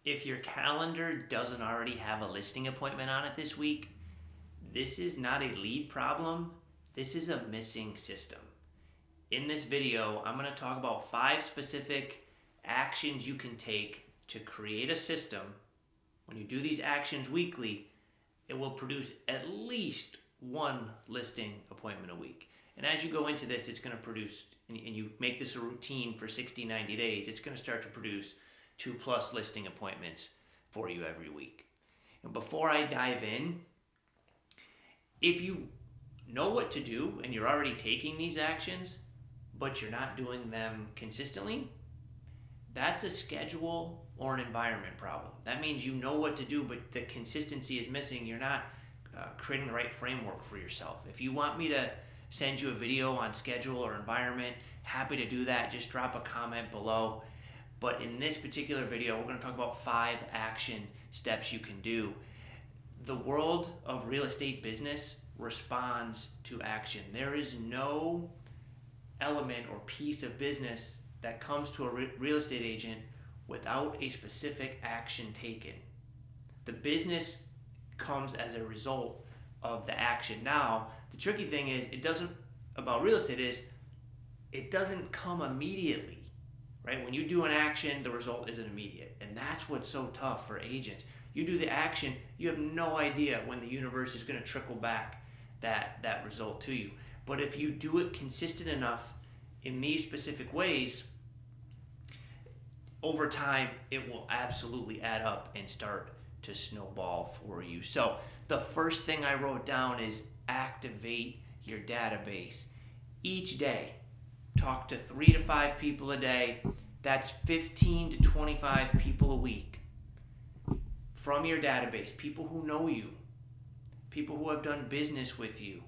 If your calendar doesn't already have a listing appointment on it this week, this is not a lead problem. This is a missing system. In this video, I'm going to talk about 5 specific actions you can take to create a system. When you do these actions weekly, it will produce at least 1 listing appointment a week. And as you go into this, it's going to produce, and you make this a routine for 60, 90 days, it's going to start to produce 2+ listing appointments for you every week. And before I dive in, if you know what to do and you're already taking these actions, but you're not doing them consistently, that's a schedule or an environment problem. That means you know what to do, but the consistency is missing. You're not creating the right framework for yourself. If you want me to send you a video on schedule or environment, happy to do that. Just drop a comment below. But in this particular video, we're going to talk about 5 action steps you can do. The world of real estate business responds to action. There is no element or piece of business that comes to a real estate agent without a specific action taken. The business comes as a result of the action. Now, the tricky thing is, it doesn't come immediately. Right? When you do an action, the result isn't immediate. And that's what's so tough for agents. You do the action, you have no idea when the universe is going to trickle back that result to you. But if you do it consistent enough in these specific ways, over time, it will absolutely add up and start to snowball for you. So the first thing I wrote down is activate your database. Each day, talk to 3 to 5 people a day. That's 15 to 25 people a week from your database. People who know you, people who have done business with you,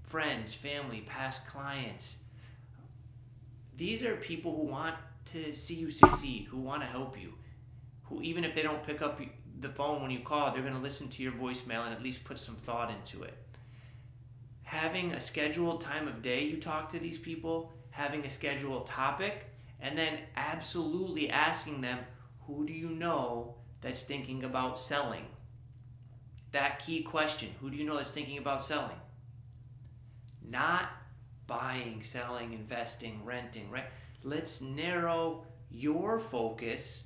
friends, family, past clients. These are people who want to see you succeed, who want to help you, who, even if they don't pick up the phone when you call, they're going to listen to your voicemail and at least put some thought into it. Having a scheduled time of day you talk to these people, having a scheduled topic, and then absolutely asking them, who do you know that's thinking about selling? That key question, who do you know that's thinking about selling? Not buying, selling, investing, renting, right? Let's narrow your focus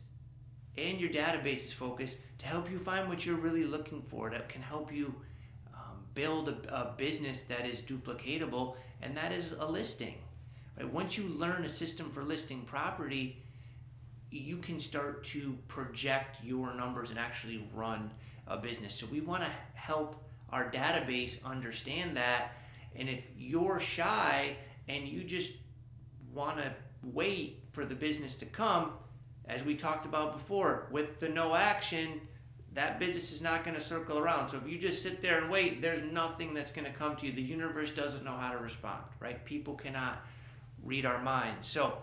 and your database's focus to help you find what you're really looking for, that can help you build a business that is duplicatable, and that is a listing. Right? Once you learn a system for listing property, you can start to project your numbers and actually run a business. So we want to help our database understand that. And if you're shy and you just want to wait for the business to come, as we talked about before, with the no action, that business is not going to circle around. So if you just sit there and wait, there's nothing that's going to come to you. The universe doesn't know how to respond, right? People cannot read our minds. So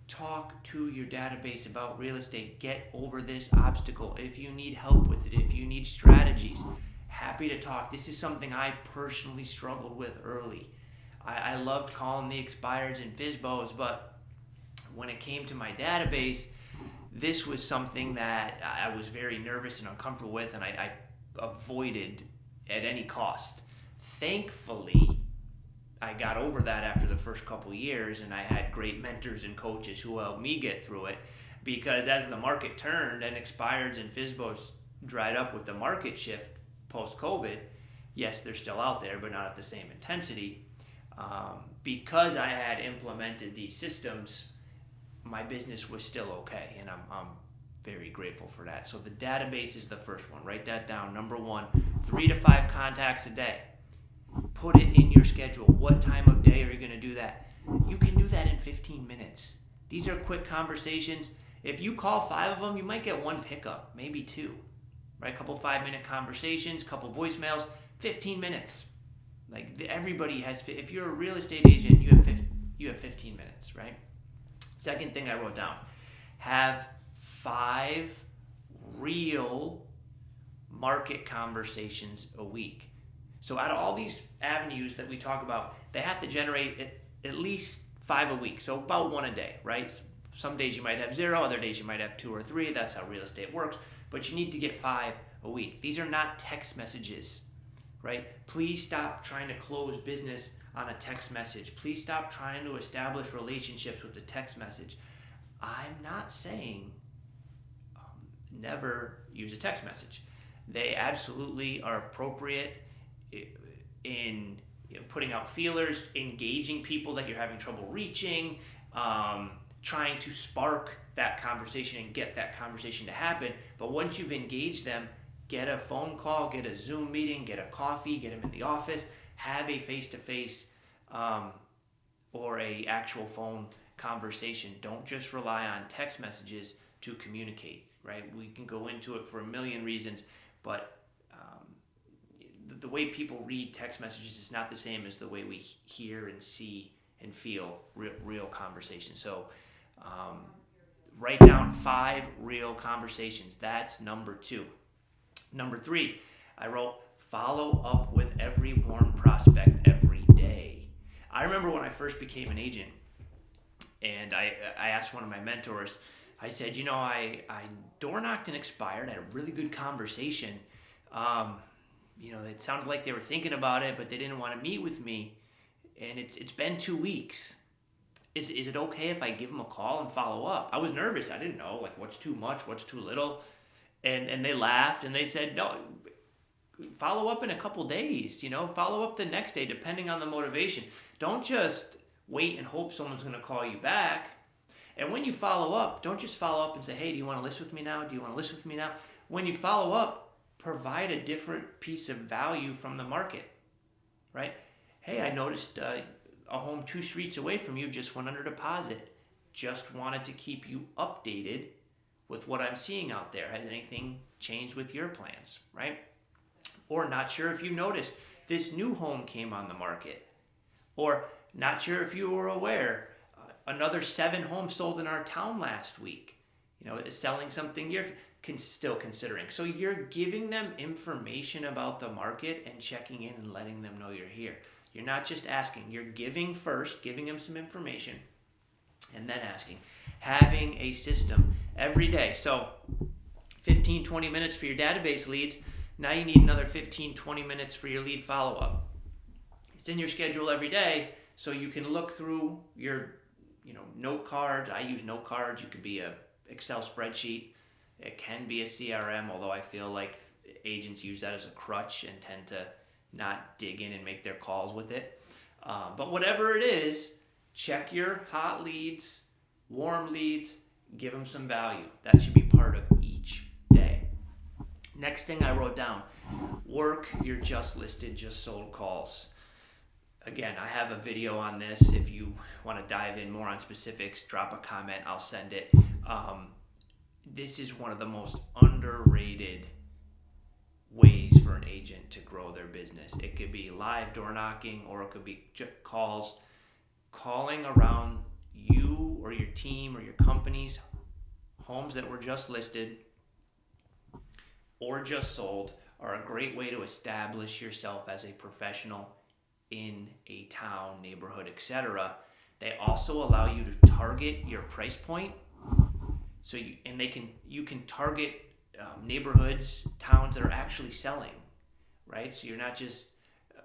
talk to your database about real estate. Get over this obstacle. If you need help with it, if you need strategies, happy to talk. This is something I personally struggled with early. I loved calling the expireds and FSBOs, but when it came to my database, this was something that I was very nervous and uncomfortable with, and I avoided at any cost. Thankfully, I got over that after the first couple years, and I had great mentors and coaches who helped me get through it, because as the market turned and expireds and FSBOs dried up with the market shift post-COVID, yes, they're still out there, but not at the same intensity. Because I had implemented these systems, my business was still okay, and I'm very grateful for that. So the database is the first one. Write that down. Number 1, 3 to 5 contacts a day. Put it in your schedule. What time of day are you going to do that? You can do that in 15 minutes. These are quick conversations. If you call 5 of them, you might get 1 pickup, maybe 2. Right? A couple 5-minute conversations, couple voicemails, 15 minutes. Like everybody has. If you're a real estate agent, you have 15 minutes, right? Second thing I wrote down, have 5 real market conversations a week. So out of all these avenues that we talk about, they have to generate at least 5 a week. So about 1 a day, right? Some days you might have 0, other days you might have 2 or 3. That's how real estate works. But you need to get 5 a week. These are not text messages, right? Please stop trying to close business on a text message. Please stop trying to establish relationships with the text message. I'm not saying never use a text message. They absolutely are appropriate in putting out feelers, engaging people that you're having trouble reaching, trying to spark that conversation and get that conversation to happen. But once you've engaged them, get a phone call, get a Zoom meeting, get a coffee, get them in the office, have a face-to-face or a actual phone conversation. Don't just rely on text messages to communicate, right? We can go into it for a million reasons, but the way people read text messages is not the same as the way we hear and see and feel real conversations. So write down 5 real conversations. That's number 2. Number 3, I wrote follow up with every warm prospect every day. I remember when I first became an agent, and I asked one of my mentors, I said, I door knocked and expired. I had a really good conversation. It sounded like they were thinking about it, but they didn't want to meet with me. And it's been 2 weeks. Is it okay if I give them a call and follow up? I was nervous. I didn't know, what's too much, what's too little. And they laughed and they said, no, follow up in a couple days, follow up the next day, depending on the motivation. Don't just wait and hope someone's going to call you back. And when you follow up, don't just follow up and say, hey, do you want to list with me now? Do you want to list with me now? When you follow up, provide a different piece of value from the market, right? Hey, I noticed a home 2 streets away from you just went under deposit. Just wanted to keep you updated with what I'm seeing out there. Has anything changed with your plans, right? Or not sure if you noticed this new home came on the market. Or not sure if you were aware, another 7 homes sold in our town last week. Selling something you're still considering. So you're giving them information about the market and checking in and letting them know you're here. You're not just asking. You're giving first, giving them some information, and then asking. Having a system every day. So 15, 20 minutes for your database leads. Now you need another 15, 20 minutes for your lead follow-up. It's in your schedule every day, so you can look through your note cards. I use note cards. You could be a Excel spreadsheet. It can be a CRM, although I feel like agents use that as a crutch and tend to not dig in and make their calls with it. But whatever it is, check your hot leads, warm leads, give them some value. That should be part of each day. Next thing I wrote down, work your just listed, just sold calls. Again, I have a video on this. If you want to dive in more on specifics, drop a comment. I'll send it. This is one of the most underrated ways for an agent to grow their business. It could be live door knocking, or it could be calls. Calling around you or your team or your company's homes that were just listed or just sold are a great way to establish yourself as a professional in a town, neighborhood, etc. They also allow you to target your price point. So you can target neighborhoods, towns that are actually selling, right? So you're not just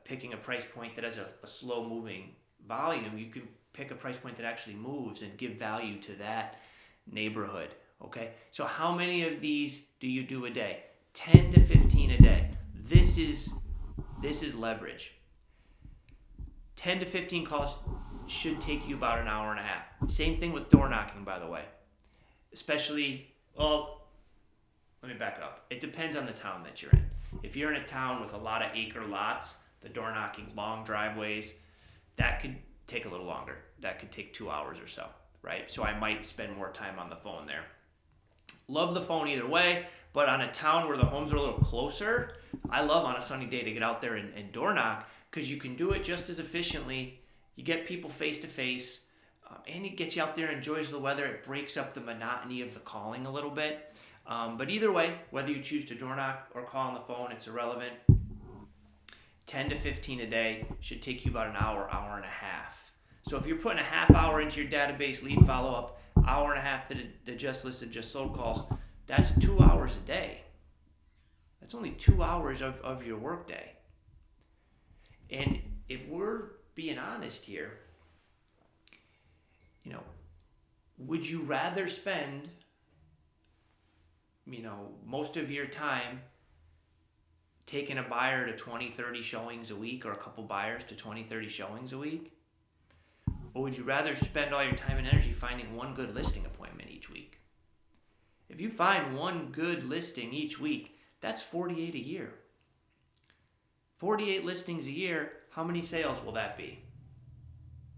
picking a price point that has a slow moving volume. You can pick a price point that actually moves and give value to that neighborhood. Okay. So how many of these do you do a day? 10 to 15 a day. This is leverage. 10 to 15 calls should take you about an hour and a half. Same thing with door knocking, by the way. Especially, let me back up. It depends on the town that you're in. If you're in a town with a lot of acre lots, the door knocking, long driveways, that could take a little longer. That could take 2 hours or so, right? So I might spend more time on the phone there. Love the phone either way, but on a town where the homes are a little closer, I love on a sunny day to get out there and door knock, because you can do it just as efficiently. You get people face to face, and it gets you out there, enjoys the weather. It breaks up the monotony of the calling a little bit. But either way, whether you choose to door knock or call on the phone, it's irrelevant. 10 to 15 a day should take you about an hour, hour and a half. So if you're putting a half hour into your database lead follow-up, hour and a half to the just listed, just sold calls, that's 2 hours a day. That's only 2 hours of your workday. And if we're being honest here, would you rather spend, most of your time taking a buyer to 20, 30 showings a week, or a couple buyers to 20, 30 showings a week? Or would you rather spend all your time and energy finding one good listing appointment each week? If you find one good listing each week, that's 48 a year. 48 listings a year, how many sales will that be?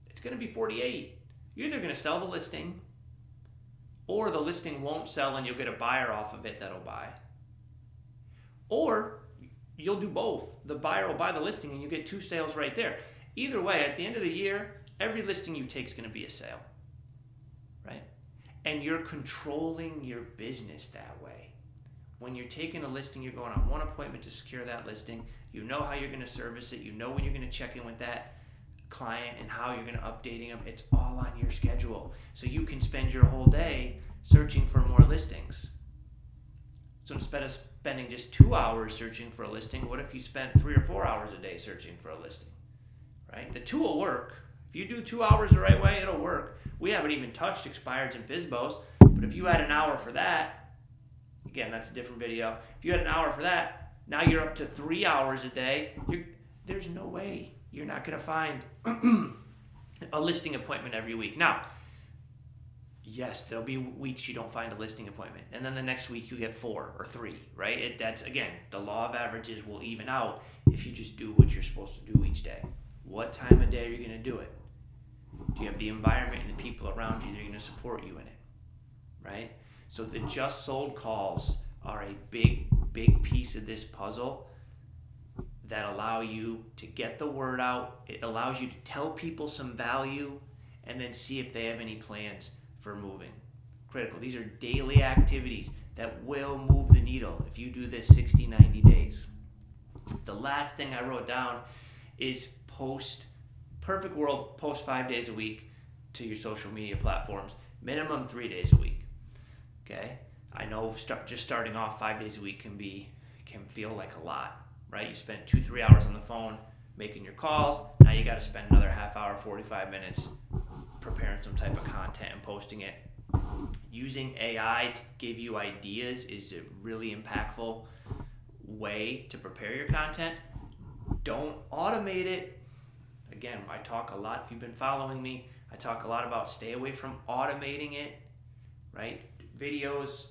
It's going to be 48. You're either going to sell the listing, or the listing won't sell and you'll get a buyer off of it that'll buy. Or you'll do both. The buyer will buy the listing and you get 2 sales right there. Either way, at the end of the year, every listing you take is going to be a sale, right? And you're controlling your business that way. When you're taking a listing, you're going on one appointment to secure that listing. You know how you're going to service it. You know when you're going to check in with that client and how you're going to updating them. It's all on your schedule. So you can spend your whole day searching for more listings. So instead of spending just 2 hours searching for a listing, what if you spent 3 or 4 hours a day searching for a listing, right? The two will work. If you do 2 hours the right way, it'll work. We haven't even touched expireds and FSBOs, but if you had an hour for that, again, that's a different video. If you had an hour for that, now you're up to 3 hours a day. There's no way you're not going to find a listing appointment every week. Now, yes, there'll be weeks you don't find a listing appointment, and then the next week you get 4 or 3, right? That's, again, the law of averages will even out if you just do what you're supposed to do each day. What time of day are you going to do it? Do you have the environment and the people around you that are going to support you in it, right? So the just sold calls are a big, big piece of this puzzle that allow you to get the word out. It allows you to tell people some value and then see if they have any plans for moving. Critical. These are daily activities that will move the needle if you do this 60, 90 days. The last thing I wrote down is perfect world, post 5 days a week to your social media platforms, minimum 3 days a week. Okay? I know just starting off 5 days a week can feel like a lot. Right? You spend 2-3 hours on the phone making your calls. Now you got to spend another half hour, 45 minutes preparing some type of content and posting it. Using AI to give you ideas is a really impactful way to prepare your content. Don't automate it. Again, I talk a lot, if you've been following me, I talk a lot about stay away from automating it, right? Videos,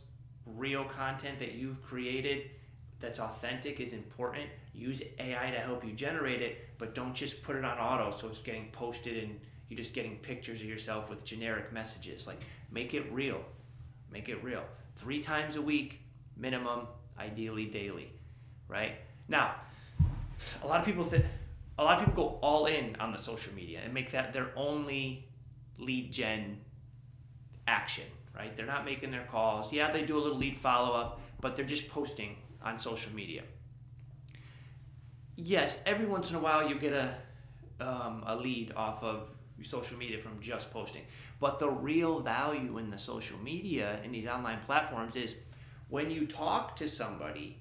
real content that you've created that's authentic is important. Use AI to help you generate it, but don't just put it on auto so it's getting posted and you're just getting pictures of yourself with generic messages. Like, make it real. Make it real. 3 times a week, minimum, ideally daily, right? Now, a lot of people go all in on the social media and make that their only lead gen action, right? They're not making their calls. Yeah, they do a little lead follow-up, but they're just posting on social media. Yes, every once in a while you get a lead off of your social media from just posting. But the real value in the social media, in these online platforms, is when you talk to somebody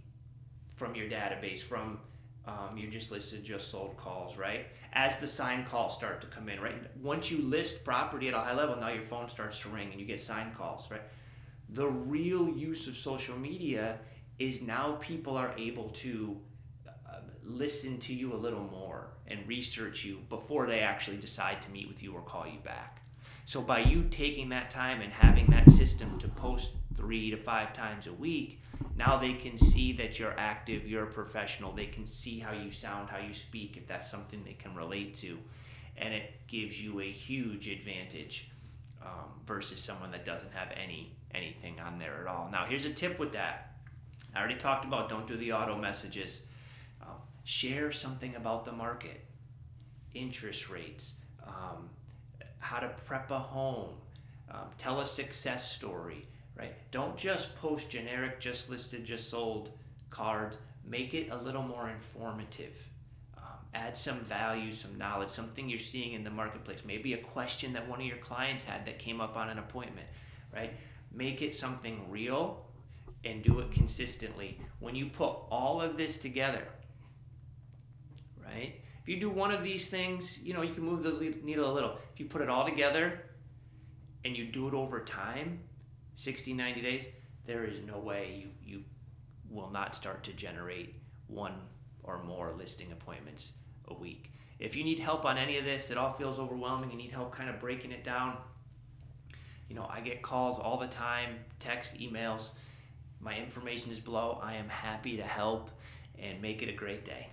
from your database, from your just listed, just sold calls, right? As the signed calls start to come in, right? Once you list property at a high level, now your phone starts to ring and you get signed calls, right? The real use of social media is now people are able to listen to you a little more and research you before they actually decide to meet with you or call you back. So by you taking that time and having that system to post 3 to 5 times a week, now they can see that you're active, you're a professional. They can see how you sound, how you speak, if that's something they can relate to. And it gives you a huge advantage versus someone that doesn't have anything on there at all. Now, here's a tip with that. I already talked about don't do the auto messages. Share something about the market, interest rates, how to prep a home, tell a success story, right? Don't just post generic, just listed, just sold cards. Make it a little more informative. Add some value, some knowledge, something you're seeing in the marketplace. Maybe a question that one of your clients had that came up on an appointment, right? Make it something real and do it consistently. When you put all of this together, right? If you do one of these things, you can move the needle a little. If you put it all together and you do it over time, 60, 90 days, there is no way you will not start to generate one or more listing appointments a week. If you need help on any of this, it all feels overwhelming, you need help kind of breaking it down, I get calls all the time, text, emails. My information is below. I am happy to help, and make it a great day.